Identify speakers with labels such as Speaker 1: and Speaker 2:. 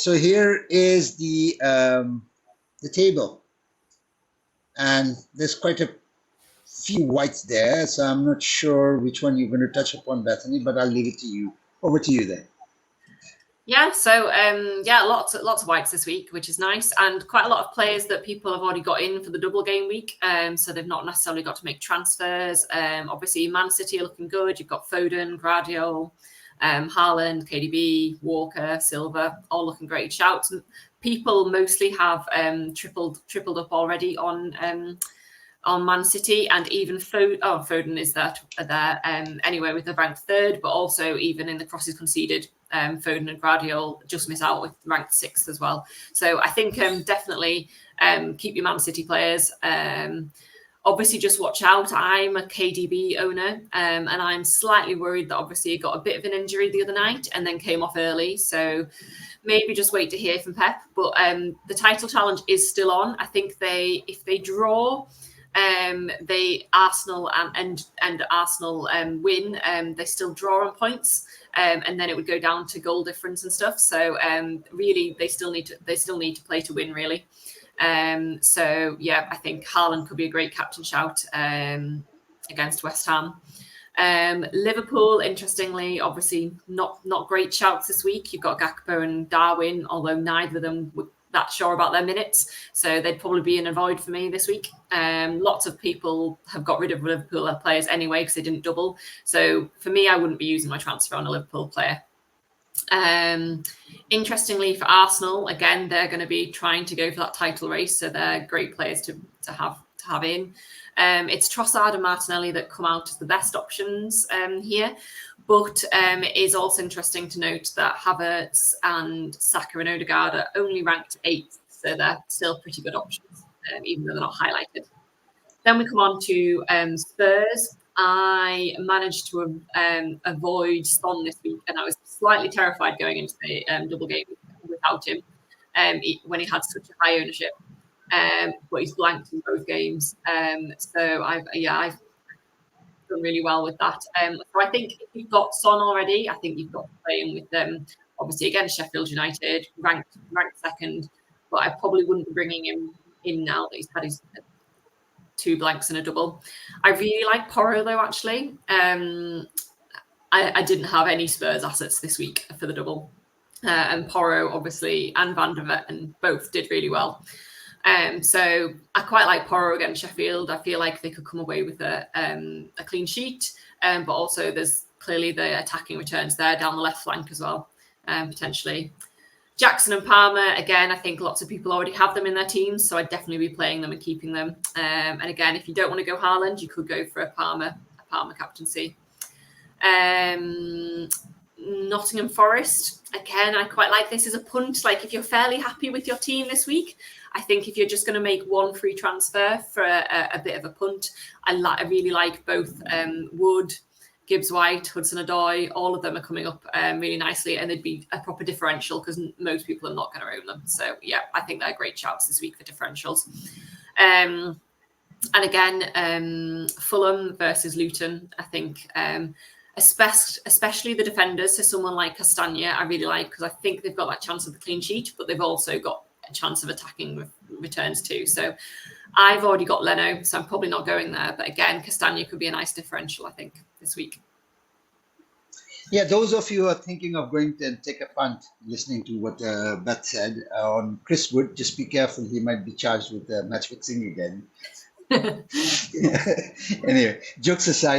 Speaker 1: so here is the table, and there's quite a few whites there, so I'm not sure which one you're going to touch upon, Bethany, but I'll leave it to you. Over to you then.
Speaker 2: Yeah, so yeah, lots of whites this week, which is nice, and quite a lot of players that people have already got in for the double game week, so they've not necessarily got to make transfers. Obviously, Man City are looking good. You've got Foden, Guardiola, Haaland, KDB, Walker, Silva, all looking great shouts. People mostly have tripled up already on Man City, and even Foden is there anyway with the ranked third, but also even in the crosses conceded, Foden and Guardiola just miss out with ranked sixth as well. So I think definitely keep your Man City players. Obviously, just watch out. I'm a KDB owner, and I'm slightly worried that obviously he got a bit of an injury the other night and then came off early. So maybe just wait to hear from Pep. But the title challenge is still on. I think if they draw, Arsenal and Arsenal win, they still draw on points, and then it would go down to goal difference and stuff. So really, they still need to play to win, really. So yeah, I think Haaland could be a great captain shout against West Ham. Liverpool, interestingly, obviously not great shouts this week. You've got Gakpo and Darwin, although neither of them were that sure about their minutes, so they'd probably be an avoid for me this week. Lots of people have got rid of Liverpool players anyway because they didn't double. So for me, I wouldn't be using my transfer on a Liverpool player. Interestingly, for Arsenal, again, they're going to be trying to go for that title race, so they're great players to have in. It's Trossard and Martinelli that come out as the best options here, but it is also interesting to note that Havertz and Saka and Odegaard are only ranked 8th, so they're still pretty good options, even though they're not highlighted. Then we come on to Spurs. I managed to avoid Son this week, and I was slightly terrified going into the double game without him when he had such a high ownership. But he's blanked in both games, so I've done really well with that. So I think if you've got Son already, I think you've got to play him with them. Obviously, against Sheffield United, ranked second, but I probably wouldn't be bringing him in now that he's had his 2 blanks and a double. I really like Porro though, actually. I didn't have any Spurs assets this week for the double. And Porro, obviously, and Van der Vet both did really well. So I quite like Porro against Sheffield. I feel like they could come away with a clean sheet. But also there's clearly the attacking returns there down the left flank as well, potentially. Jackson and Palmer, again, I think lots of people already have them in their teams, so I'd definitely be playing them and keeping them. And again, if you don't want to go Haaland, you could go for a Palmer captaincy. Nottingham Forest, again, I quite like this as a punt. Like if you're fairly happy with your team this week, I think if you're just going to make one free transfer for a bit of a punt, I really like both Wood, Gibbs-White, Hudson-Odoi, all of them are coming up really nicely, and they'd be a proper differential because most people are not going to own them. So yeah, I think they're great shouts this week for differentials. And again, Fulham versus Luton, I think especially the defenders, so someone like Castagna, I really like because I think they've got that chance of the clean sheet, but they've also got a chance of attacking returns too. So I've already got Leno, so I'm probably not going there. But again, Castagna could be a nice differential, I think, this week.
Speaker 1: Yeah, those of you who are thinking of going to take a punt, listening to what Beth said on Chris Wood, just be careful. He might be charged with match fixing again. Anyway, jokes aside,